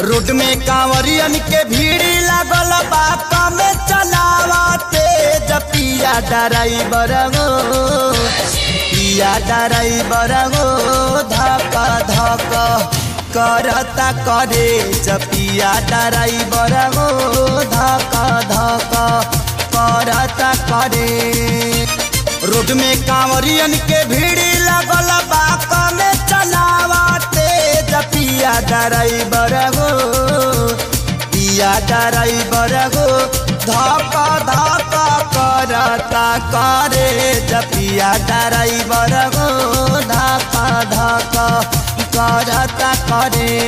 Road में कांवरियन के भीड़ लागल बा कम चलावते पिया ड्राइवर हो पिया ड्राइवर हो धक धक करता करे पिया ड्राइवर हो धक धक करता करे। रोड में कांवरियन के भीड़ लागल बा कम चलावते पिया ड्राइवर हो पिया ड्राइवर हो धक धक करता करे पिया ड्राइवर हो धक धक करता करे।